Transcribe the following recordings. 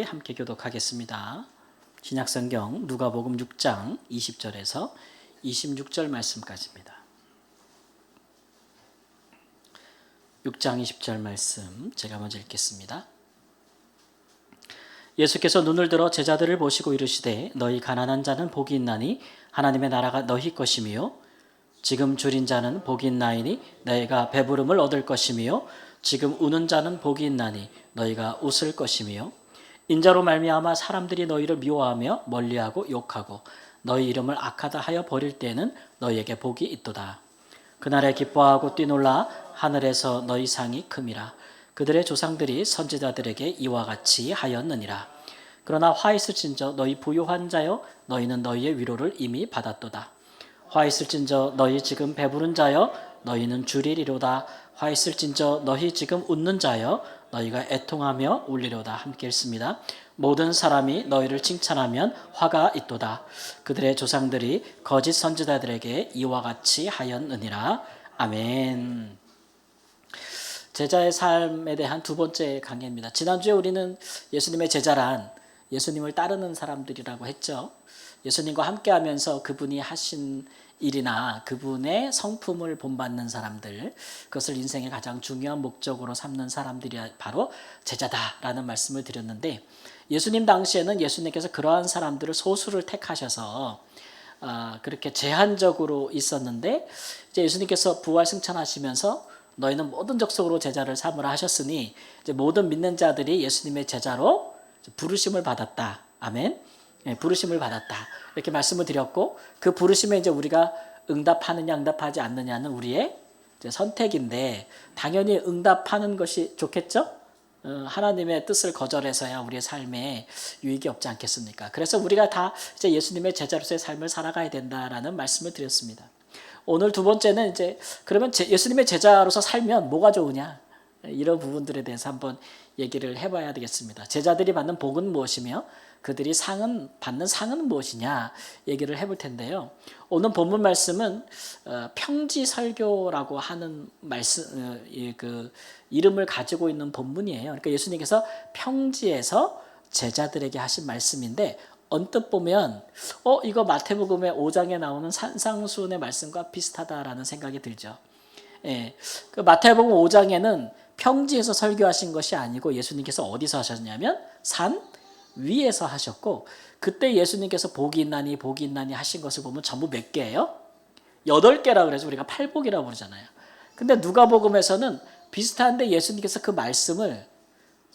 함께 교독하겠습니다. 신약성경 누가복음 6장 20절에서 26절 말씀까지입니다. 6장 20절 말씀 제가 먼저 읽겠습니다. 예수께서 눈을 들어 제자들을 보시고 이르시되 너희 가난한 자는 복이 있나니 하나님의 나라가 너희 것이며 지금 줄인 자는 복이 있나이니 너희가 배부름을 얻을 것이며 지금 우는 자는 복이 있나니 너희가 웃을 것이며 인자로 말미암아 사람들이 너희를 미워하며 멀리하고 욕하고 너희 이름을 악하다 하여 버릴 때에는 너희에게 복이 있도다. 그날에 기뻐하고 뛰놀라 하늘에서 너희 상이 큼이라. 그들의 조상들이 선지자들에게 이와 같이 하였느니라. 그러나 화 있을진저 너희 부유한 자여 너희는 너희의 위로를 이미 받았도다. 화 있을진저 너희 지금 배부른 자여 너희는 줄이리로다. 화 있을진저 너희 지금 웃는 자여 너희가 애통하며 울리로다. 함께 읽습니다. 모든 사람이 너희를 칭찬하면 화가 있도다. 그들의 조상들이 거짓 선지자들에게 이와 같이 하였느니라. 아멘. 제자의 삶에 대한 두 번째 강의입니다. 지난주에 우리는 예수님의 제자란 예수님을 따르는 사람들이라고 했죠. 예수님과 함께하면서 그분이 하신 일이나 그분의 성품을 본받는 사람들, 그것을 인생의 가장 중요한 목적으로 삼는 사람들이 바로 제자다라는 말씀을 드렸는데, 예수님 당시에는 예수님께서 그러한 사람들을 소수를 택하셔서 그렇게 제한적으로 있었는데, 이제 예수님께서 부활 승천하시면서 너희는 모든 족속으로 제자를 삼으라 하셨으니 이제 모든 믿는 자들이 예수님의 제자로 부르심을 받았다. 아멘. 네, 부르심을 받았다. 이렇게 말씀을 드렸고, 그 부르심에 이제 우리가 응답하느냐 응답하지 않느냐는 우리의 이제 선택인데, 당연히 응답하는 것이 좋겠죠? 하나님의 뜻을 거절해서야 우리의 삶에 유익이 없지 않겠습니까? 그래서 우리가 다 이제 예수님의 제자로서의 삶을 살아가야 된다라는 말씀을 드렸습니다. 오늘 두 번째는 이제 그러면 예수님의 제자로서 살면 뭐가 좋으냐? 이런 부분들에 대해서 한번 얘기를 해봐야 되겠습니다. 제자들이 받는 복은 무엇이며 그들이 받는 상은 무엇이냐 얘기를 해볼 텐데요. 오늘 본문 말씀은 평지설교라고 하는 말씀, 그 이름을 가지고 있는 본문이에요. 그러니까 예수님께서 평지에서 제자들에게 하신 말씀인데, 언뜻 보면 이거 마태복음의 5장에 나오는 산상수훈의 말씀과 비슷하다라는 생각이 들죠. 예, 그 마태복음 5장에는 평지에서 설교하신 것이 아니고 예수님께서 어디서 하셨냐면 산 위에서 하셨고, 그때 예수님께서 복이 있나니 하신 것을 보면 전부 몇 개예요? 8개라고 그래서 우리가 팔복이라고 부르잖아요. 근데 누가복음에서는 비슷한데 예수님께서 그 말씀을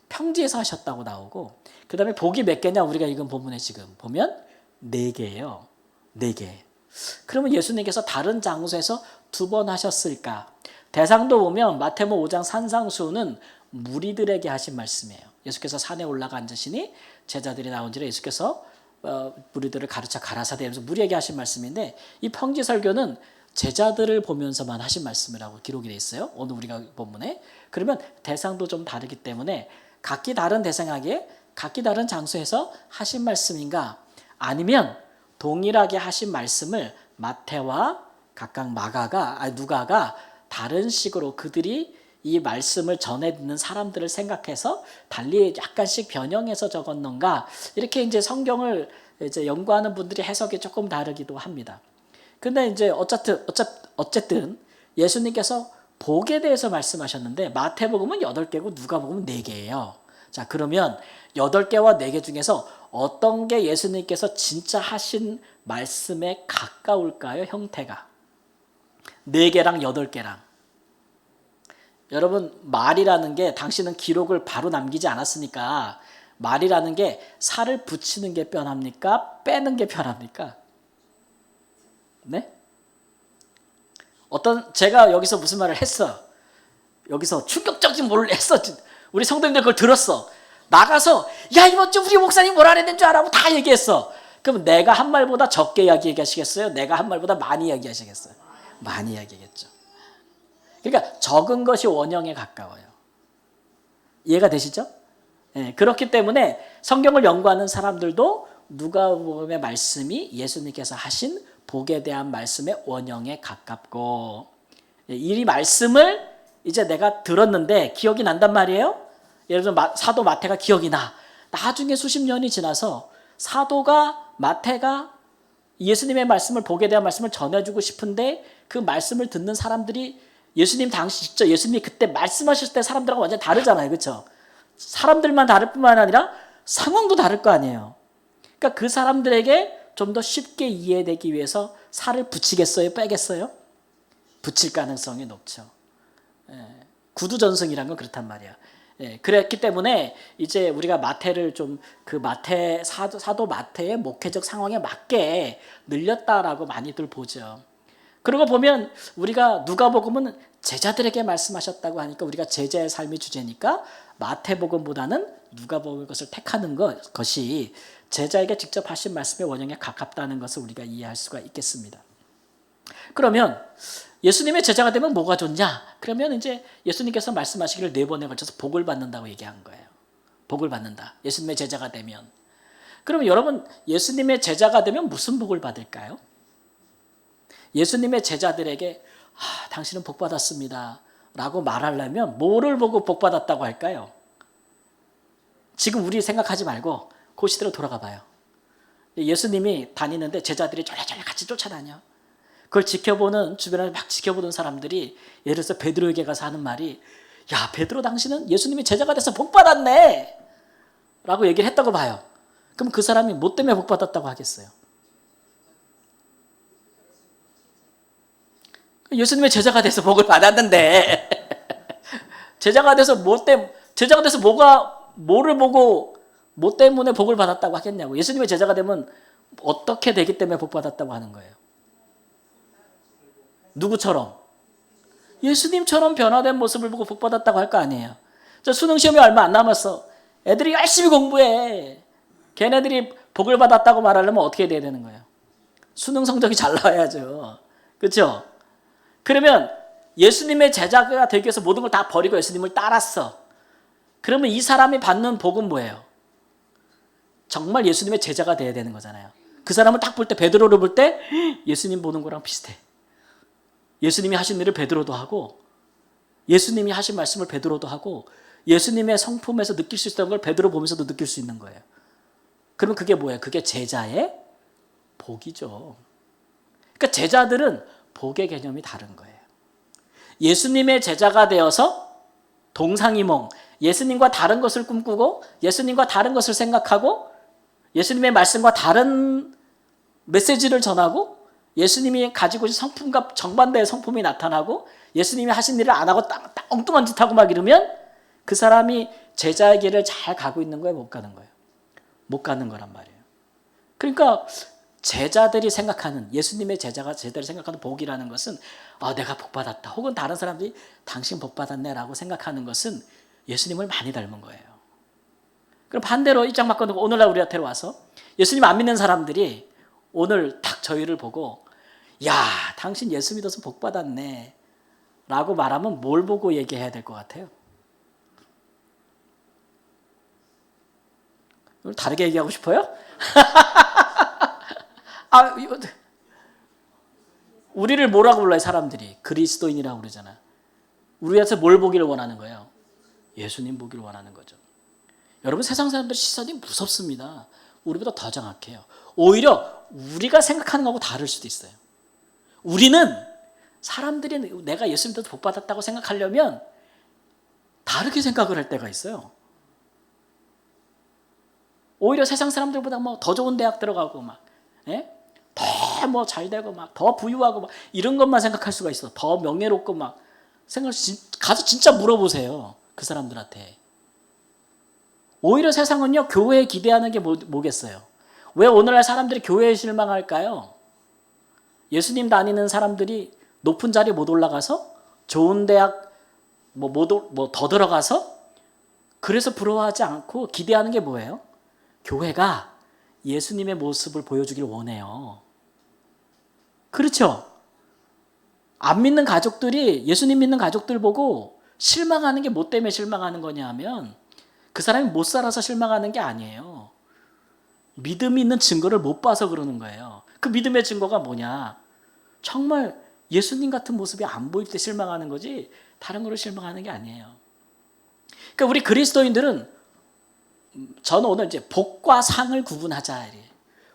평지에서 하셨다고 나오고, 그 다음에 복이 몇 개냐 우리가 읽은 본문에 지금 보면 4개예요. 4개. 그러면 예수님께서 다른 장소에서 2번 하셨을까? 대상도 보면 마태복음 5장 산상수훈은 무리들에게 하신 말씀이에요. 예수께서 산에 올라가 앉으시니 제자들이 나온지라 예수께서 무리들을 가르쳐 가라사대 하면서 무리에게 하신 말씀인데, 이 평지설교는 제자들을 보면서만 하신 말씀이라고 기록이 되어 있어요. 오늘 우리가 본문에. 그러면 대상도 좀 다르기 때문에 각기 다른 대상에게 각기 다른 장소에서 하신 말씀인가, 아니면 동일하게 하신 말씀을 마태와 각각 누가가 다른 식으로 그들이 이 말씀을 전해 듣는 사람들을 생각해서 달리 약간씩 변형해서 적었는가, 이렇게 이제 성경을 이제 연구하는 분들이 해석이 조금 다르기도 합니다. 근데 이제 어쨌든 예수님께서 복에 대해서 말씀하셨는데 마태복음은 8개고 누가복음은 4개예요. 자, 그러면 8개와 4개 중에서 어떤 게 예수님께서 진짜 하신 말씀에 가까울까요? 형태가 4개랑 8개랑. 여러분, 말이라는 게, 당신은 기록을 바로 남기지 않았으니까 말이라는 게 살을 붙이는 게 편합니까? 빼는 게 편합니까? 네? 제가 여기서 무슨 말을 했어. 여기서 충격적인 뭘 했어. 우리 성도님들 그걸 들었어. 나가서 야, 이번 주 우리 목사님 뭐라 그랬는 줄 알아? 다 얘기했어. 그럼 내가 한 말보다 적게 이야기하시겠어요? 내가 한 말보다 많이 이야기하시겠어요? 많이 이야기하겠죠. 그러니까 적은 것이 원형에 가까워요. 이해가 되시죠? 네, 그렇기 때문에 성경을 연구하는 사람들도 누가복음의 말씀이 예수님께서 하신 복에 대한 말씀의 원형에 가깝고, 이 말씀을 이제 내가 들었는데 기억이 난단 말이에요. 예를 들어 사도 마태가 기억이 나. 나중에 수십 년이 지나서 사도가 마태가 예수님의 말씀을 복에 대한 말씀을 전해주고 싶은데 그 말씀을 듣는 사람들이 예수님 당시 직접 예수님이 그때 말씀하셨을 때 사람들하고 완전 다르잖아요. 그렇죠? 사람들만 다를 뿐만 아니라 상황도 다를 거 아니에요. 그러니까 그 사람들에게 좀 더 쉽게 이해되기 위해서 살을 붙이겠어요? 빼겠어요? 붙일 가능성이 높죠. 구두전승이란 건 그렇단 말이야. 그랬기 때문에 이제 우리가 마태를 좀 그 마태 사도 마태의 목회적 상황에 맞게 늘렸다라고 많이들 보죠. 그러고 보면 우리가 누가복음은 제자들에게 말씀하셨다고 하니까 우리가 제자의 삶이 주제니까 마태복음보다는 누가복음의 것을 택하는 것이 제자에게 직접 하신 말씀의 원형에 가깝다는 것을 우리가 이해할 수가 있겠습니다. 그러면 예수님의 제자가 되면 뭐가 좋냐? 그러면 이제 예수님께서 말씀하시기를 4번에 걸쳐서 복을 받는다고 얘기한 거예요. 복을 받는다. 예수님의 제자가 되면. 그러면 여러분 예수님의 제자가 되면 무슨 복을 받을까요? 예수님의 제자들에게 당신은 복 받았습니다 라고 말하려면 뭐를 보고 복 받았다고 할까요? 지금 우리 생각하지 말고 그 시대로 돌아가 봐요. 예수님이 다니는데 제자들이 졸라졸라 같이 쫓아다녀. 그걸 지켜보는 주변을 막 지켜보는 사람들이 예를 들어서 베드로에게 가서 하는 말이 야 베드로 당신은 예수님이 제자가 돼서 복 받았네 라고 얘기를 했다고 봐요. 그럼 그 사람이 뭐 때문에 복 받았다고 하겠어요? 예수님의 제자가 돼서 복을 받았는데 제자가 돼서 뭐를 보고 뭐 때문에 복을 받았다고 하겠냐고. 예수님의 제자가 되면 어떻게 되기 때문에 복 받았다고 하는 거예요? 누구처럼? 예수님처럼 변화된 모습을 보고 복 받았다고 할 거 아니에요. 수능 시험이 얼마 안 남았어. 애들이 열심히 공부해. 걔네들이 복을 받았다고 말하려면 어떻게 돼야 되는 거예요? 수능 성적이 잘 나와야죠. 그렇죠? 그러면 예수님의 제자가 되기 위해서 모든 걸 다 버리고 예수님을 따랐어. 그러면 이 사람이 받는 복은 뭐예요? 정말 예수님의 제자가 돼야 되는 거잖아요. 그 사람을 딱 볼 때 베드로를 볼 때 예수님 보는 거랑 비슷해. 예수님이 하신 일을 베드로도 하고 예수님이 하신 말씀을 베드로도 하고 예수님의 성품에서 느낄 수 있었던 걸 베드로 보면서도 느낄 수 있는 거예요. 그러면 그게 뭐예요? 그게 제자의 복이죠. 그러니까 제자들은 복의 개념이 다른 거예요. 예수님의 제자가 되어서 동상이몽, 예수님과 다른 것을 꿈꾸고 예수님과 다른 것을 생각하고 예수님의 말씀과 다른 메시지를 전하고 예수님이 가지고 있는 성품과 정반대의 성품이 나타나고 예수님이 하신 일을 안 하고 엉뚱한 짓 하고 막 이러면 그 사람이 제자의 길을 잘 가고 있는 거예요? 못 가는 거예요? 못 가는 거란 말이에요. 그러니까 제자들이 생각하는 예수님의 제자들이 생각하는 복이라는 것은 내가 복 받았다 혹은 다른 사람들이 당신 복 받았네 라고 생각하는 것은 예수님을 많이 닮은 거예요. 그럼 반대로 입장 바꿔놓고 오늘날 우리한테로 와서 예수님 안 믿는 사람들이 오늘 딱 저희를 보고 야 당신 예수 믿어서 복 받았네 라고 말하면 뭘 보고 얘기해야 될 것 같아요? 오늘 다르게 얘기하고 싶어요? 우리를 뭐라고 불러요? 사람들이 그리스도인이라고 그러잖아. 우리한테 뭘 보기를 원하는 거예요? 예수님 보기를 원하는 거죠. 여러분 세상 사람들 시선이 무섭습니다. 우리보다 더 정확해요. 오히려 우리가 생각하는 거하고 다를 수도 있어요. 우리는 사람들이 내가 예수 믿어서 복 받았다고 생각하려면 다르게 생각을 할 때가 있어요. 오히려 세상 사람들보다 더 좋은 대학 들어가고 더 잘 되고 더 부유하고 이런 것만 생각할 수가 있어. 더 명예롭고 가서 진짜 물어보세요. 그 사람들한테. 오히려 세상은요 교회에 기대하는 게 뭐겠어요? 왜 오늘날 사람들이 교회에 실망할까요? 예수님 다니는 사람들이 높은 자리 못 올라가서 좋은 대학 더 들어가서 그래서 부러워하지 않고 기대하는 게 뭐예요? 교회가 예수님의 모습을 보여주길 원해요. 그렇죠? 안 믿는 가족들이 예수님 믿는 가족들 보고 실망하는 게 뭐 때문에 실망하는 거냐 하면 그 사람이 못 살아서 실망하는 게 아니에요. 믿음이 있는 증거를 못 봐서 그러는 거예요. 그 믿음의 증거가 뭐냐? 정말 예수님 같은 모습이 안 보일 때 실망하는 거지 다른 거로 실망하는 게 아니에요. 그러니까 우리 그리스도인들은 저는 오늘 이제 복과 상을 구분하자.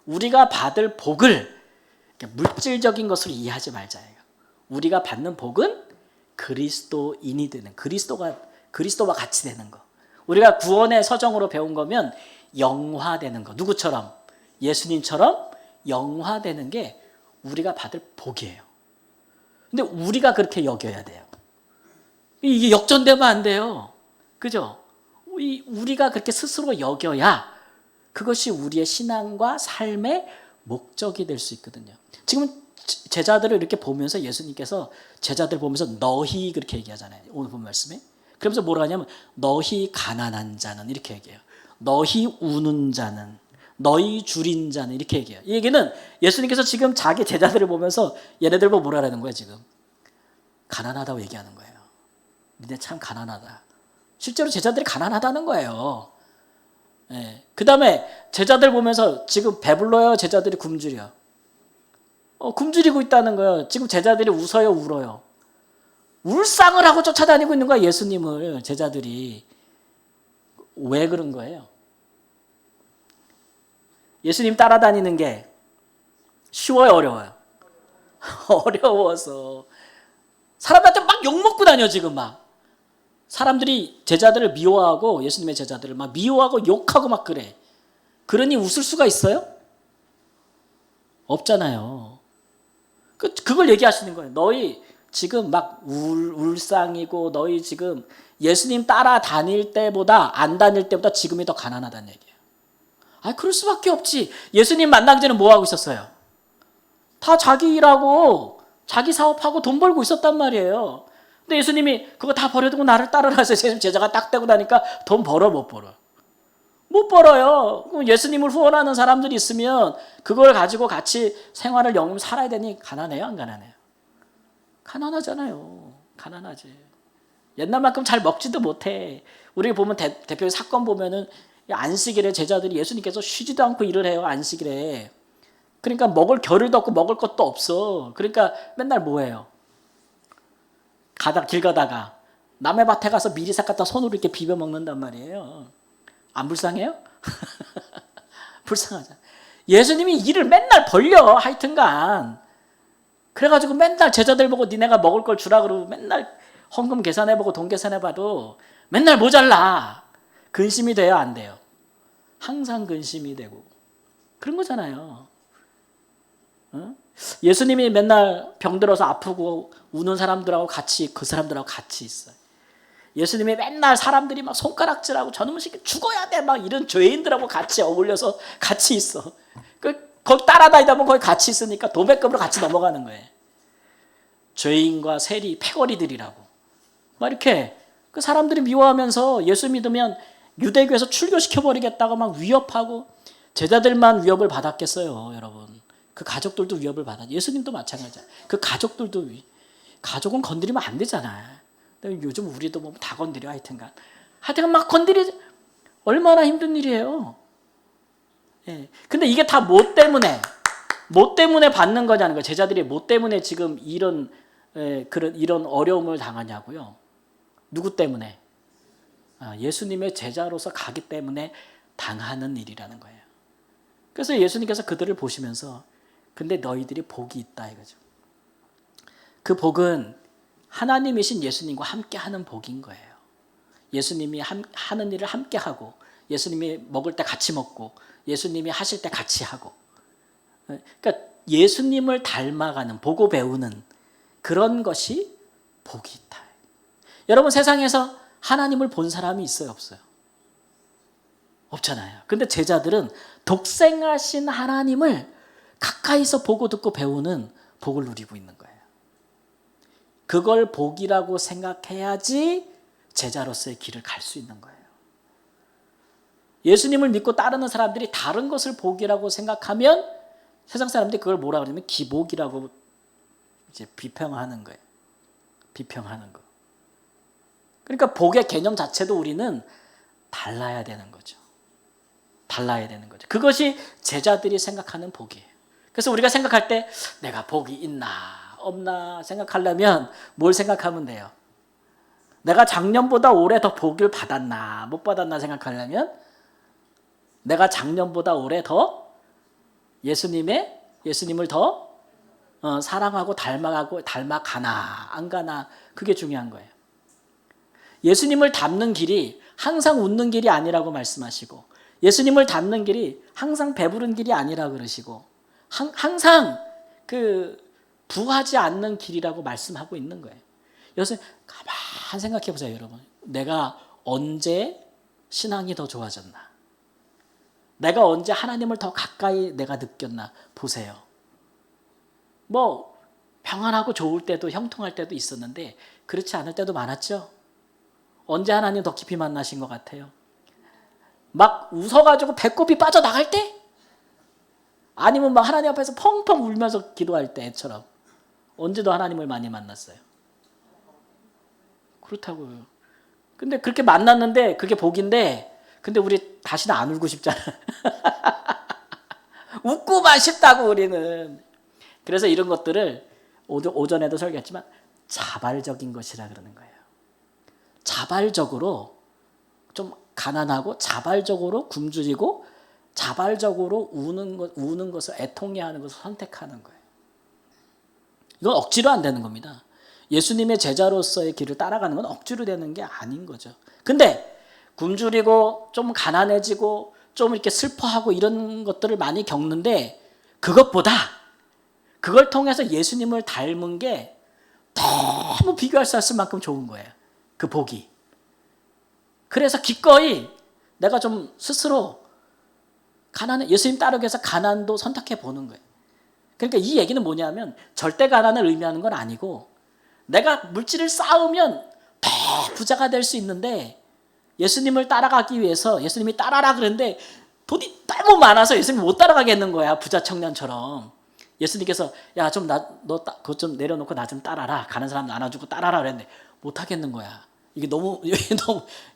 우리가 받을 복을 물질적인 것으로 이해하지 말자. 우리가 받는 복은 그리스도인이 되는, 그리스도와 같이 되는 거. 우리가 구원의 서정으로 배운 거면 영화되는 거. 누구처럼? 예수님처럼 영화되는 게 우리가 받을 복이에요. 근데 우리가 그렇게 여겨야 돼요. 이게 역전되면 안 돼요. 그죠? 우리가 그렇게 스스로 여겨야 그것이 우리의 신앙과 삶의 목적이 될 수 있거든요. 지금 제자들을 이렇게 보면서 예수님께서 제자들 보면서 너희 그렇게 얘기하잖아요. 오늘 본 말씀에. 그러면서 뭐라 하냐면 너희 가난한 자는 이렇게 얘기해요. 너희 우는 자는, 너희 줄인 자는 이렇게 얘기해요. 이 얘기는 예수님께서 지금 자기 제자들을 보면서 얘네들 보고 뭐라는 거예요 지금? 가난하다고 얘기하는 거예요. 니네 참 가난하다. 실제로 제자들이 가난하다는 거예요. 예. 그 다음에 제자들 보면서 지금 배불러요? 제자들이 굶주려? 굶주리고 있다는 거예요. 지금 제자들이 웃어요? 울어요? 울상을 하고 쫓아다니고 있는 거야 예수님을. 제자들이. 왜 그런 거예요? 예수님 따라다니는 게 쉬워요? 어려워요? 어려워서. 사람들한테 막 욕먹고 다녀 지금 막. 사람들이 제자들을 미워하고 예수님의 제자들을 막 미워하고 욕하고 막 그래. 그러니 웃을 수가 있어요? 없잖아요. 그걸 얘기하시는 거예요. 너희 지금 막 울상이고 너희 지금 예수님 따라다닐 때보다 안 다닐 때보다 지금이 더 가난하다는 얘기예요. 그럴 수밖에 없지. 예수님 만나기 전에 뭐 하고 있었어요? 다 자기 일하고 자기 사업하고 돈 벌고 있었단 말이에요. 근데 예수님이 그거 다 버려두고 나를 따르라 해서 제자가 딱 떼고 나니까 돈 벌어 못 벌어? 못 벌어요. 그럼 예수님을 후원하는 사람들이 있으면 그걸 가지고 같이 생활을 영위하며 살아야 되니 가난해요? 안 가난해요? 가난하잖아요. 가난하지. 옛날만큼 잘 먹지도 못해. 우리 보면 대표의 사건 보면은 안식일에 제자들이 예수님께서 쉬지도 않고 일을 해요. 안식일에. 그러니까 먹을 겨를도 없고 먹을 것도 없어. 그러니까 맨날 뭐 해요? 길 가다가 남의 밭에 가서 미리삭 갖다 손으로 이렇게 비벼 먹는단 말이에요. 안 불쌍해요? 불쌍하죠. 예수님이 일을 맨날 벌려 하여튼간. 그래가지고 맨날 제자들 보고 니네가 먹을 걸 주라 그러고 맨날 헌금 계산해보고 돈 계산해봐도 맨날 모자라. 근심이 돼요? 안 돼요? 항상 근심이 되고 그런 거잖아요. 예수님이 맨날 병들어서 아프고 우는 사람들하고 같이 그 사람들하고 같이 있어요. 예수님이 맨날 사람들이 막 손가락질하고 저놈의 새끼 죽어야 돼 막 이런 죄인들하고 같이 어울려서 같이 있어. 거기 따라다니다 보면 거기 같이 있으니까 도배급으로 같이 넘어가는 거예요. 죄인과 세리, 패거리들이라고. 막 이렇게 그 사람들이 미워하면서 예수 믿으면 유대교에서 출교시켜버리겠다고 막 위협하고 제자들만 위협을 받았겠어요, 여러분. 그 가족들도 위협을 받았죠. 예수님도 마찬가지야. 그 가족들도 가족은 건드리면 안 되잖아. 근데 요즘 우리도 뭐 다 건드려 하여튼간 막 건드리 얼마나 힘든 일이에요. 예. 근데 이게 다 뭐 때문에 받는 거냐는 거예요. 제자들이 뭐 때문에 지금 이런 어려움을 당하냐고요. 누구 때문에? 예수님의 제자로서 가기 때문에 당하는 일이라는 거예요. 그래서 예수님께서 그들을 보시면서 근데 너희들이 복이 있다 이거죠. 그 복은 하나님이신 예수님과 함께하는 복인 거예요. 예수님이 하는 일을 함께하고 예수님이 먹을 때 같이 먹고 예수님이 하실 때 같이 하고 그러니까 예수님을 닮아가는 보고 배우는 그런 것이 복이 있다. 여러분 세상에서 하나님을 본 사람이 있어요? 없어요? 없잖아요. 근데 제자들은 독생하신 하나님을 가까이서 보고 듣고 배우는 복을 누리고 있는 거예요. 그걸 복이라고 생각해야지 제자로서의 길을 갈 수 있는 거예요. 예수님을 믿고 따르는 사람들이 다른 것을 복이라고 생각하면 세상 사람들이 그걸 뭐라 그러냐면 기복이라고 이제 비평하는 거예요. 비평하는 거. 그러니까 복의 개념 자체도 우리는 달라야 되는 거죠. 달라야 되는 거죠. 그것이 제자들이 생각하는 복이에요. 그래서 우리가 생각할 때 내가 복이 있나 없나 생각하려면 뭘 생각하면 돼요? 내가 작년보다 올해 더 복을 받았나 못 받았나 생각하려면 내가 작년보다 올해 더 예수님을 더 사랑하고 닮아가나 안 가나, 그게 중요한 거예요. 예수님을 닮는 길이 항상 웃는 길이 아니라고 말씀하시고, 예수님을 닮는 길이 항상 배부른 길이 아니라 그러시고, 항상 부하지 않는 길이라고 말씀하고 있는 거예요. 여기서 가만 생각해 보세요, 여러분. 내가 언제 신앙이 더 좋아졌나? 내가 언제 하나님을 더 가까이 내가 느꼈나? 보세요. 뭐 평안하고 좋을 때도, 형통할 때도 있었는데 그렇지 않을 때도 많았죠. 언제 하나님 더 깊이 만나신 것 같아요? 막 웃어가지고 배꼽이 빠져나갈 때? 아니면 막 하나님 앞에서 펑펑 울면서 기도할 때처럼 언제 더 하나님을 많이 만났어요? 그렇다고요. 근데 그렇게 만났는데 그게 복인데, 근데 우리 다시는 안 울고 싶잖아. 웃고만 싶다고 우리는. 그래서 이런 것들을 오전에도 설교했지만 자발적인 것이라 그러는 거예요. 자발적으로 좀 가난하고 자발적으로 굶주리고 자발적으로 우는 것을, 애통해하는 것을 선택하는 거예요. 이건 억지로 안 되는 겁니다. 예수님의 제자로서의 길을 따라가는 건 억지로 되는 게 아닌 거죠. 근데 굶주리고 좀 가난해지고 좀 이렇게 슬퍼하고 이런 것들을 많이 겪는데, 그것보다 그걸 통해서 예수님을 닮은 게 너무 비교할 수 없을 만큼 좋은 거예요. 그 복이. 그래서 기꺼이 내가 좀 스스로 예수님 따르기 위해서 가난도 선택해 보는 거예요. 그러니까 이 얘기는 뭐냐면 절대 가난을 의미하는 건 아니고, 내가 물질을 쌓으면 더 부자가 될 수 있는데, 예수님을 따라가기 위해서 예수님이 따라라 그러는데 돈이 너무 많아서 예수님이 못 따라가겠는 거야. 부자 청년처럼. 예수님께서 야, 좀 너 그것 좀 내려놓고 나 좀 따라라. 가는 사람 나눠주고 따라라 그랬는데 못 하겠는 거야. 이게 너무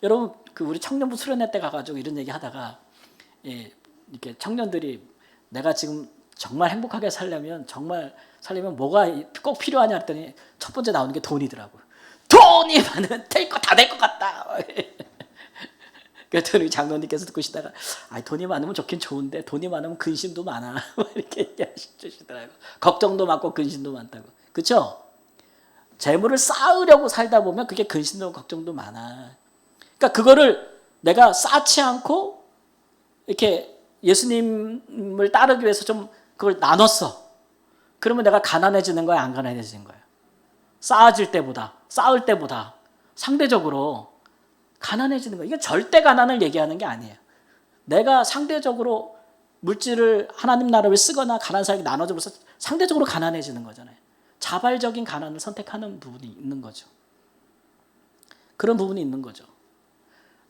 여러분, 우리 청년부 수련회 때 가가지고 이런 얘기 하다가, 이렇게 청년들이 내가 지금 정말 행복하게 살려면 뭐가 꼭 필요하냐 했더니 첫 번째 나오는 게 돈이더라고. 돈이 많으면 될 거 다 될 것 같다. 그랬더니 장로님께서 듣고시다가, 돈이 많으면 좋긴 좋은데 돈이 많으면 근심도 많아. 이렇게 얘기하시더라고. 걱정도 많고 근심도 많다고. 그렇죠? 재물을 쌓으려고 살다 보면 그게 근심도 걱정도 많아. 그러니까 그거를 내가 쌓지 않고 이렇게 예수님을 따르기 위해서 좀 그걸 나눴어. 그러면 내가 가난해지는 거야, 안 가난해지는 거야? 쌓을 때보다 상대적으로 가난해지는 거야. 이건 절대 가난을 얘기하는 게 아니에요. 내가 상대적으로 물질을 하나님 나라를 쓰거나 가난한 사람에게 나눠줌으로써 상대적으로 가난해지는 거잖아요. 자발적인 가난을 선택하는 부분이 있는 거죠. 그런 부분이 있는 거죠.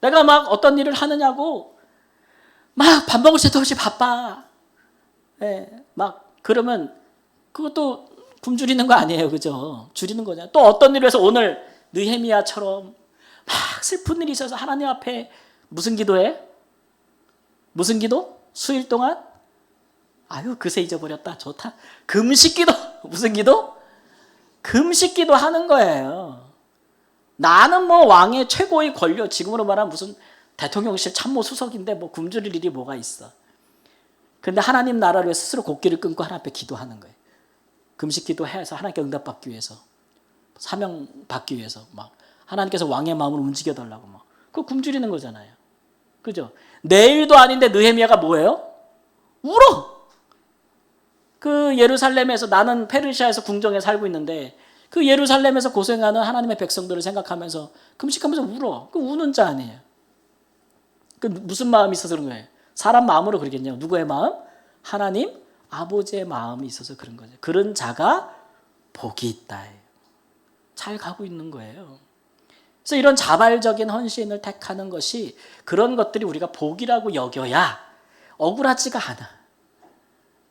내가 막 어떤 일을 하느냐고 막 밥 먹을 새도 없이 바빠. 막 그러면 그것도 굶주리는 거 아니에요, 그죠? 줄이는 거잖아요. 또 어떤 일을 해서 오늘 느헤미야처럼 막 슬픈 일이 있어서 하나님 앞에 무슨 기도해? 무슨 기도? 수일 동안? 그새 잊어버렸다. 좋다. 금식 기도. 무슨 기도? 금식 기도 하는 거예요. 나는 뭐 왕의 최고의 권력, 지금으로 말하면 무슨 대통령실 참모 수석인데 뭐 굶주릴 일이 뭐가 있어. 근데 하나님 나라를 위해 스스로 곡기를 끊고 하나님 앞에 기도하는 거예요. 금식 기도해서 하나님께 응답받기 위해서, 사명 받기 위해서, 막 하나님께서 왕의 마음을 움직여 달라고 막. 그거 굶주리는 거잖아요. 그죠? 내일도 아닌데 느헤미야가 뭐예요? 울어. 그 예루살렘에서, 나는 페르시아에서 궁정에 살고 있는데 그 예루살렘에서 고생하는 하나님의 백성들을 생각하면서 금식하면서 울어. 그 우는 자 아니에요. 그 무슨 마음이 있어서 그런 거예요? 사람 마음으로 그러겠냐고. 누구의 마음? 하나님 아버지의 마음이 있어서 그런 거죠. 그런 자가 복이 있다. 잘 가고 있는 거예요. 그래서 이런 자발적인 헌신을 택하는 것이, 그런 것들이 우리가 복이라고 여겨야 억울하지가 않아.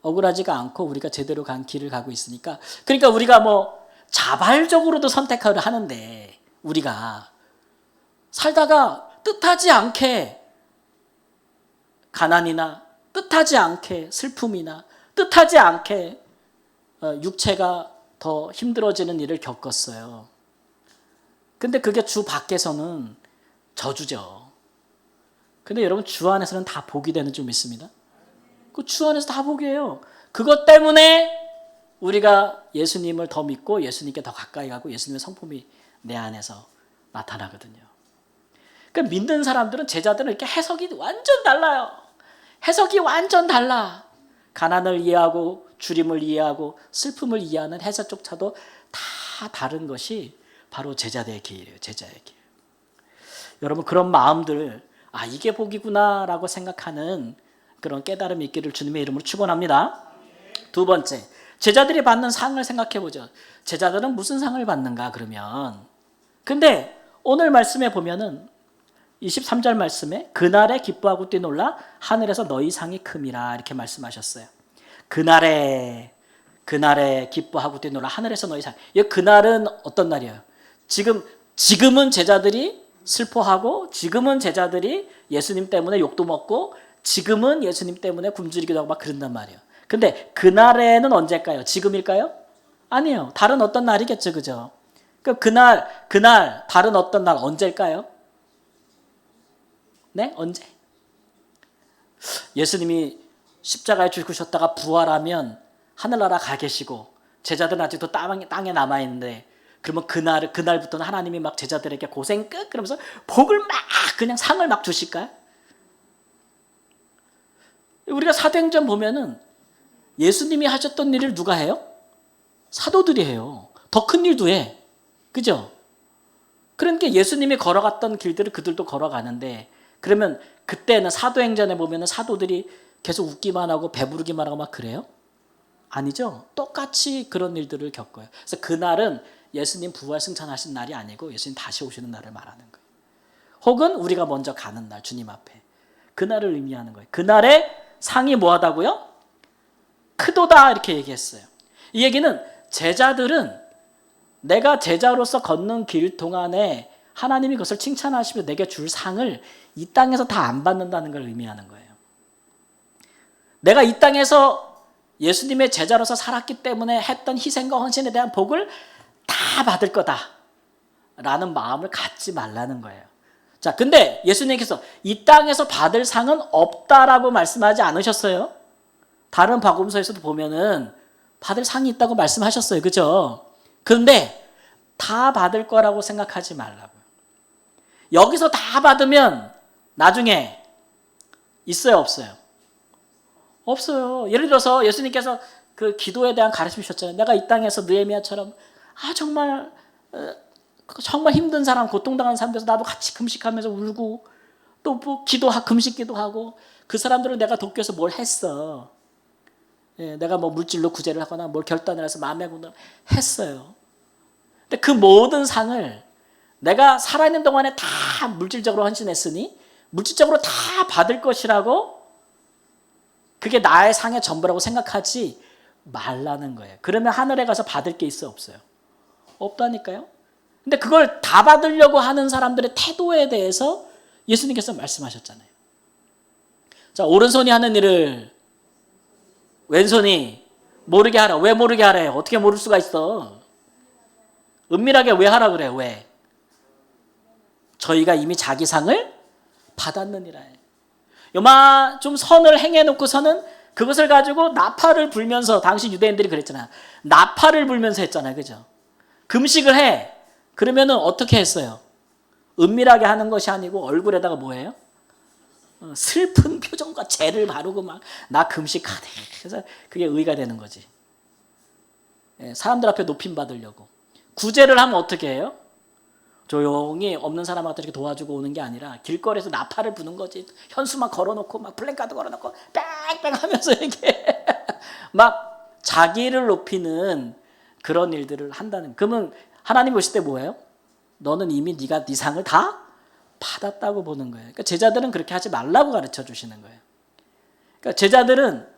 억울하지가 않고 우리가 제대로 간 길을 가고 있으니까. 그러니까 우리가 뭐 자발적으로도 선택을 하는데, 우리가 살다가 뜻하지 않게 가난이나 뜻하지 않게 슬픔이나 뜻하지 않게 육체가 더 힘들어지는 일을 겪었어요. 근데 그게 주 밖에서는 저주죠. 근데 여러분 주 안에서는 다 복이 되는 줄 믿습니다. 그 주 안에서 다 복이에요. 그것 때문에 우리가 예수님을 더 믿고 예수님께 더 가까이 가고 예수님의 성품이 내 안에서 나타나거든요. 그러니까 믿는 사람들은, 제자들은 이렇게 해석이 완전 달라요. 해석이 완전 달라. 가난을 이해하고 주림을 이해하고 슬픔을 이해하는 해석조차도 다 다른 것이 바로 제자의 길이에요. 제자의 길. 여러분 그런 마음들, 이게 복이구나 라고 생각하는 그런 깨달음이 있기를 주님의 이름으로 축원합니다. 두 번째, 제자들이 받는 상을 생각해 보죠. 제자들은 무슨 상을 받는가 그러면, 근데 오늘 말씀에 보면은 23절 말씀에 그날에 기뻐하고 뛰놀라 하늘에서 너희 상이 큼이라 이렇게 말씀하셨어요. 그날에 기뻐하고 뛰놀라 하늘에서 너희 상. 이 그날은 어떤 날이에요? 지금은 제자들이 슬퍼하고, 지금은 제자들이 예수님 때문에 욕도 먹고, 지금은 예수님 때문에 굶주리기도 하고 막 그런단 말이에요. 근데 그날에는 언제일까요? 지금일까요? 아니에요. 다른 어떤 날이겠죠, 그죠? 그날 다른 어떤 날 언제일까요? 네? 언제? 예수님이 십자가에 죽으셨다가 부활하면 하늘나라 가 계시고 제자들은 아직도 땅에 남아 있는데, 그러면 그날부터는 하나님이 막 제자들에게 고생 끝 그러면서 복을 막 그냥 상을 막 주실까요? 우리가 사도행전 보면은 예수님이 하셨던 일을 누가 해요? 사도들이 해요. 더 큰 일도 해. 그죠? 그러니까 예수님이 걸어갔던 길들을 그들도 걸어가는데, 그러면 그때는 사도행전에 보면은 사도들이 계속 웃기만 하고 배부르기만 하고 막 그래요? 아니죠. 똑같이 그런 일들을 겪어요. 그래서 그날은 예수님 부활 승천하신 날이 아니고 예수님 다시 오시는 날을 말하는 거예요. 혹은 우리가 먼저 가는 날, 주님 앞에. 그날을 의미하는 거예요. 그날의 상이 뭐하다고요? 크도다 이렇게 얘기했어요. 이 얘기는 제자들은 내가 제자로서 걷는 길 동안에 하나님이 그것을 칭찬하시며 내게 줄 상을 이 땅에서 다 안 받는다는 걸 의미하는 거예요. 내가 이 땅에서 예수님의 제자로서 살았기 때문에 했던 희생과 헌신에 대한 복을 다 받을 거다 라는 마음을 갖지 말라는 거예요. 자, 근데 예수님께서 이 땅에서 받을 상은 없다라고 말씀하지 않으셨어요? 다른 복음서에서도 보면은 받을 상이 있다고 말씀하셨어요. 그죠? 그런데 다 받을 거라고 생각하지 말라고요. 여기서 다 받으면 나중에 있어요, 없어요? 없어요. 예를 들어서 예수님께서 그 기도에 대한 가르침 주셨잖아요. 내가 이 땅에서 느헤미야처럼 정말 힘든 사람, 고통당하는 사람들에서 나도 같이 금식하면서 울고 또 뭐 금식 기도하고, 그 사람들은 내가 돕기 위해서 뭘 했어. 내가 뭐 물질로 구제를 하거나 뭘 결단을 해서 마음의 공동을 했어요. 근데 그 모든 상을 내가 살아있는 동안에 다 물질적으로 헌신했으니 물질적으로 다 받을 것이라고, 그게 나의 상의 전부라고 생각하지 말라는 거예요. 그러면 하늘에 가서 받을 게 있어, 없어요? 없다니까요. 근데 그걸 다 받으려고 하는 사람들의 태도에 대해서 예수님께서 말씀하셨잖아요. 자, 오른손이 하는 일을 왼손이 모르게 하라. 왜 모르게 하래? 어떻게 모를 수가 있어? 은밀하게 왜 하라 그래? 왜? 저희가 이미 자기 상을 받았느니라. 요마 좀 선을 행해놓고서는 그것을 가지고 나팔을 불면서, 당시 유대인들이 그랬잖아요. 나팔을 불면서 했잖아요. 그죠? 금식을 해. 그러면은 어떻게 했어요? 은밀하게 하는 것이 아니고 얼굴에다가 뭐예요? 슬픈 표정과 죄를 바르고 막 나 금식하네. 그래서 그게 의가 되는 거지. 사람들 앞에 높임 받으려고. 구제를 하면 어떻게 해요? 조용히 없는 사람한테 이렇게 도와주고 오는 게 아니라 길거리에서 나팔을 부는 거지. 현수막 걸어놓고 막 플랜카드 걸어놓고 뺑뺑 하면서 이렇게 막 자기를 높이는 그런 일들을 한다는. 그러면 하나님 보실 때 뭐예요? 너는 이미 네가 네 상을 다 받았다고 보는 거예요. 그러니까 제자들은 그렇게 하지 말라고 가르쳐 주시는 거예요. 그러니까 제자들은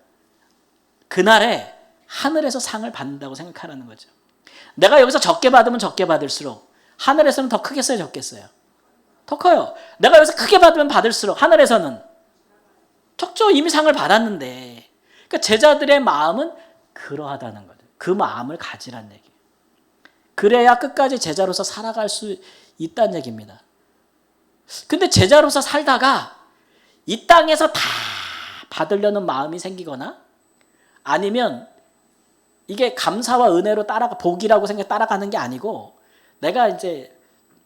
그날에 하늘에서 상을 받는다고 생각하라는 거죠. 내가 여기서 적게 받으면 적게 받을수록 하늘에서는 더 크겠어요, 적겠어요? 더 커요. 내가 여기서 크게 받으면 받을수록 하늘에서는 적죠. 이미 상을 받았는데. 그러니까 제자들의 마음은 그러하다는 거죠. 그 마음을 가지란 얘기예요. 그래야 끝까지 제자로서 살아갈 수 있다는 얘기입니다. 근데 제자로서 살다가 이 땅에서 다 받으려는 마음이 생기거나 아니면 이게 감사와 은혜로 따라가 복이라고 생각 따라가는 게 아니고 내가 이제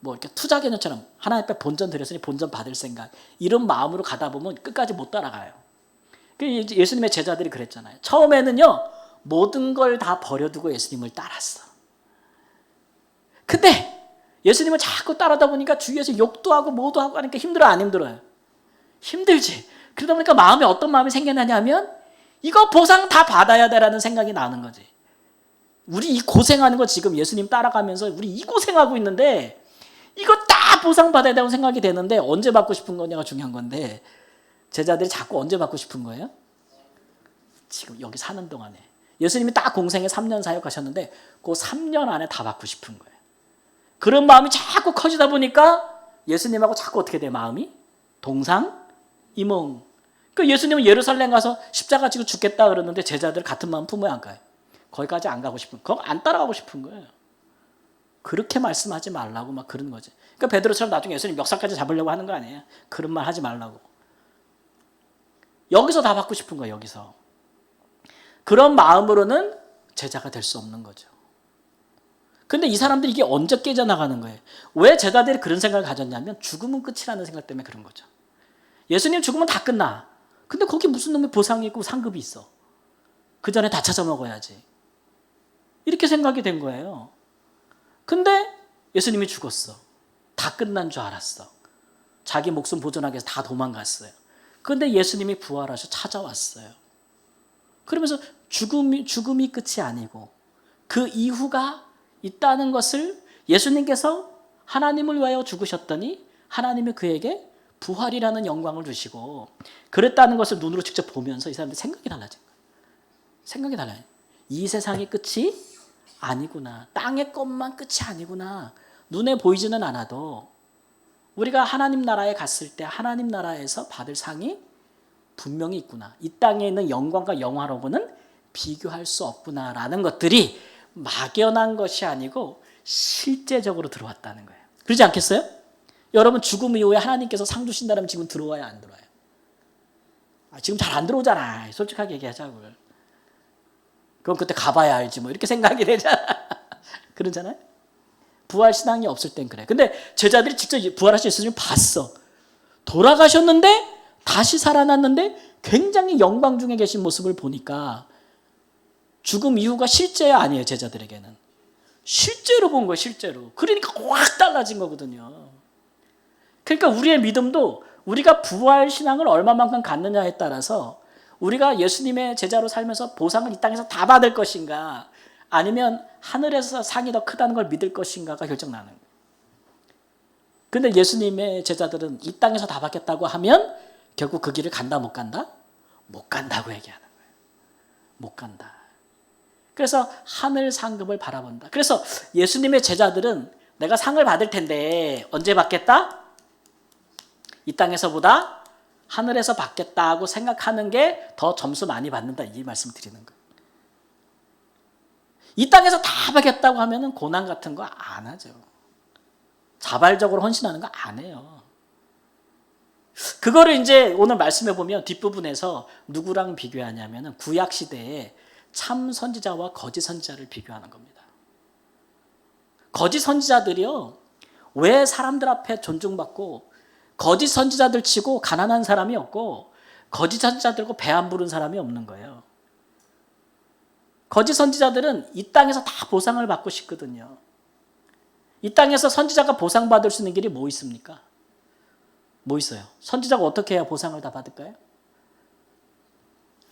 뭐 이렇게 투자 개념처럼 하나님 앞에 본전 드렸으니 본전 받을 생각 이런 마음으로 가다 보면 끝까지 못 따라가요. 예수님의 제자들이 그랬잖아요. 처음에는요 모든 걸 다 버려두고 예수님을 따랐어. 근데 예수님을 자꾸 따라다 보니까 주위에서 욕도 하고 뭐도 하고 하니까 힘들어 안 힘들어요? 힘들지. 그러다 보니까 마음에 어떤 마음이 생겨나냐면 이거 보상 다 받아야 되라는 생각이 나는 거지. 우리 이 고생하는 거 지금 예수님 따라가면서 우리 이 고생하고 있는데 이거 다 보상 받아야 된다고 생각이 되는데 언제 받고 싶은 거냐가 중요한 건데 제자들이 자꾸 언제 받고 싶은 거예요? 지금 여기 사는 동안에. 예수님이 딱 공생에 3년 사역하셨는데 그 3년 안에 다 받고 싶은 거예요. 그런 마음이 자꾸 커지다 보니까 예수님하고 자꾸 어떻게 돼 마음이? 동상이몽. 그러니까 예수님은 예루살렘 가서 십자가 지고 죽겠다 그러는데 제자들 같은 마음 품어야 안 가요. 거기까지 안 가고 싶은 거예요. 안 따라가고 싶은 거예요. 그렇게 말씀하지 말라고 막 그런 거지. 그러니까 베드로처럼 나중에 예수님 멱살까지 잡으려고 하는 거 아니에요. 그런 말 하지 말라고. 여기서 다 받고 싶은 거예요. 여기서. 그런 마음으로는 제자가 될 수 없는 거죠. 근데 이 사람들이 이게 언제 깨져나가는 거예요? 왜 제자들이 그런 생각을 가졌냐면 죽음은 끝이라는 생각 때문에 그런 거죠. 예수님 죽으면 다 끝나. 근데 거기 무슨 놈의 보상이 있고 상급이 있어. 그 전에 다 찾아 먹어야지. 이렇게 생각이 된 거예요. 근데 예수님이 죽었어. 다 끝난 줄 알았어. 자기 목숨 보존하기 위해서 다 도망갔어요. 근데 예수님이 부활하셔 찾아왔어요. 그러면서 죽음이 끝이 아니고 그 이후가 있다는 것을 예수님께서 하나님을 위하여 죽으셨더니 하나님이 그에게 부활이라는 영광을 주시고 그랬다는 것을 눈으로 직접 보면서 이 사람들 생각이 달라진 거예요. 생각이 달라요. 이 세상이 끝이 아니구나. 땅의 것만 끝이 아니구나. 눈에 보이지는 않아도 우리가 하나님 나라에 갔을 때 하나님 나라에서 받을 상이 분명히 있구나. 이 땅에 있는 영광과 영화로는 비교할 수 없구나라는 것들이 막연한 것이 아니고 실제적으로 들어왔다는 거예요. 그러지 않겠어요? 여러분 죽음 이후에 하나님께서 상 주신다면 지금 들어와야 안 들어와요? 지금 잘 안 들어오잖아. 솔직하게 얘기하자고요. 그럼 그때 가봐야 알지 뭐 이렇게 생각이 되잖아. 그러잖아요? 부활 신앙이 없을 땐 그래. 근데 제자들이 직접 부활하신 예수님을 봤어. 돌아가셨는데 다시 살아났는데 굉장히 영광 중에 계신 모습을 보니까 죽음 이후가 실제야 아니에요. 제자들에게는. 실제로 본 거예요. 실제로. 그러니까 확 달라진 거거든요. 그러니까 우리의 믿음도 우리가 부활 신앙을 얼마만큼 갖느냐에 따라서 우리가 예수님의 제자로 살면서 보상을 이 땅에서 다 받을 것인가 아니면 하늘에서 상이 더 크다는 걸 믿을 것인가가 결정나는 거예요. 근데 예수님의 제자들은 이 땅에서 다 받겠다고 하면 결국 그 길을 간다 못 간다? 못 간다고 얘기하는 거예요. 못 간다. 그래서 하늘 상급을 바라본다. 그래서 예수님의 제자들은 내가 상을 받을 텐데 언제 받겠다? 이 땅에서보다 하늘에서 받겠다고 생각하는 게 더 점수 많이 받는다. 이 말씀 드리는 거예요. 이 땅에서 다 받겠다고 하면 고난 같은 거 안 하죠. 자발적으로 헌신하는 거 안 해요. 그거를 이제 오늘 말씀해 보면 뒷부분에서 누구랑 비교하냐면 구약 시대에 참 선지자와 거짓 선지자를 비교하는 겁니다. 거짓 선지자들이요. 왜 사람들 앞에 존중받고 거짓 선지자들 치고 가난한 사람이 없고 거짓 선지자들고 배 안 부른 사람이 없는 거예요. 거짓 선지자들은 이 땅에서 다 보상을 받고 싶거든요. 이 땅에서 선지자가 보상받을 수 있는 길이 뭐 있습니까? 뭐 있어요? 선지자가 어떻게 해야 보상을 다 받을까요?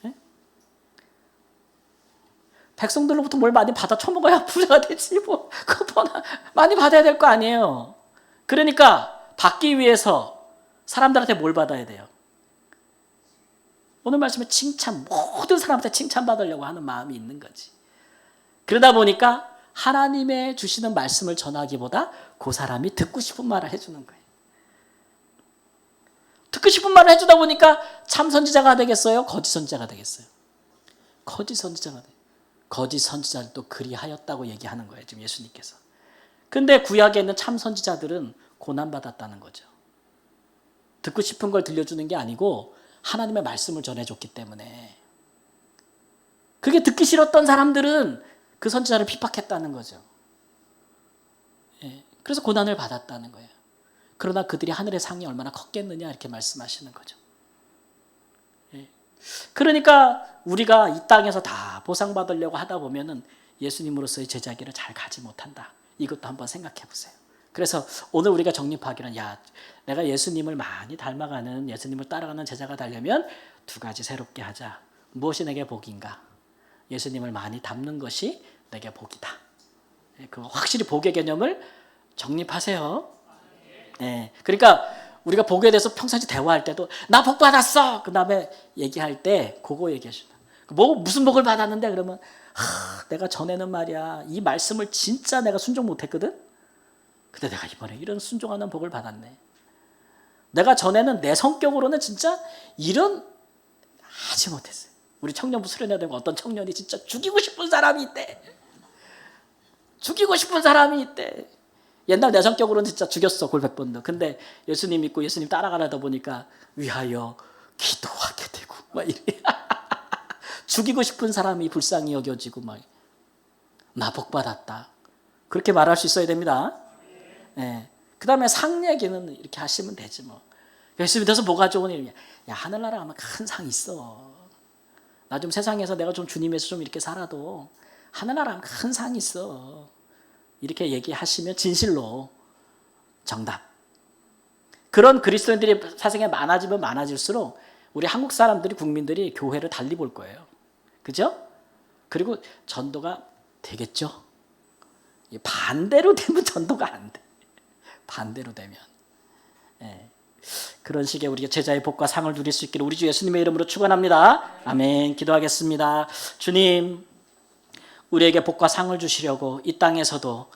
네? 백성들로부터 뭘 많이 받아 처먹어야 부자가 되지 뭐. 그거 많이 받아야 될 거 아니에요. 그러니까 받기 위해서 사람들한테 뭘 받아야 돼요? 오늘 말씀에 칭찬, 모든 사람한테 칭찬받으려고 하는 마음이 있는 거지. 그러다 보니까 하나님의 주시는 말씀을 전하기보다 그 사람이 듣고 싶은 말을 해주는 거예요. 듣고 싶은 말을 해주다 보니까 참 선지자가 되겠어요? 거짓 선지자가 되겠어요? 거짓 선지자가 돼요. 거짓 선지자를 또 그리하였다고 얘기하는 거예요. 지금 예수님께서. 근데 구약에 있는 참 선지자들은 고난받았다는 거죠. 듣고 싶은 걸 들려주는 게 아니고 하나님의 말씀을 전해줬기 때문에. 그게 듣기 싫었던 사람들은 그 선지자를 핍박했다는 거죠. 예, 그래서 고난을 받았다는 거예요. 그러나 그들이 하늘의 상이 얼마나 컸겠느냐 이렇게 말씀하시는 거죠. 예, 그러니까 우리가 이 땅에서 다 보상받으려고 하다 보면은 예수님으로서의 제자기를 잘 가지 못한다. 이것도 한번 생각해 보세요. 그래서 오늘 우리가 정립하기는 내가 예수님을 많이 닮아가는, 예수님을 따라가는 제자가 되려면 두 가지 새롭게 하자. 무엇이 내게 복인가? 예수님을 많이 닮는 것이 내게 복이다. 그 확실히 복의 개념을 정립하세요. 네. 그러니까 우리가 복에 대해서 평상시 대화할 때도 나 복 받았어. 그 다음에 얘기할 때 그거 얘기하시다. 무슨 복을 받았는데 그러면 내가 전에는 말이야 이 말씀을 진짜 내가 순종 못했거든. 근데 내가 이번에 이런 순종하는 복을 받았네. 내가 전에는 내 성격으로는 진짜 이런 하지 못했어요. 우리 청년부 수련회 되고 어떤 청년이 진짜 죽이고 싶은 사람이 있대. 죽이고 싶은 사람이 있대. 옛날 내 성격으로는 진짜 죽였어, 골백번도. 근데 예수님 믿고 예수님 따라가려다 보니까 위하여 기도하게 되고 막 이래. 죽이고 싶은 사람이 불쌍히 여겨지고 막 나 복 받았다. 그렇게 말할 수 있어야 됩니다. 네. 그 다음에 상 얘기는 이렇게 하시면 되지 뭐. 예수 믿어서 뭐가 좋은 일이냐. 야, 하늘나라 가면 큰 상 있어. 나 좀 세상에서 내가 좀 주님에서 좀 이렇게 살아도 하늘나라 가면 큰 상 있어. 이렇게 얘기하시면 진실로 정답. 그런 그리스도인들이 세상에 많아지면 많아질수록 우리 한국 사람들이, 국민들이 교회를 달리 볼 거예요. 그죠? 그리고 전도가 되겠죠? 반대로 되면 전도가 안 돼. 반대로 되면. 예. 그런 식의 우리가 제자의 복과 상을 누릴 수 있기를 우리 주 예수님의 이름으로 축원합니다. 아멘. 기도하겠습니다. 주님, 우리에게 복과 상을 주시려고 이 땅에서도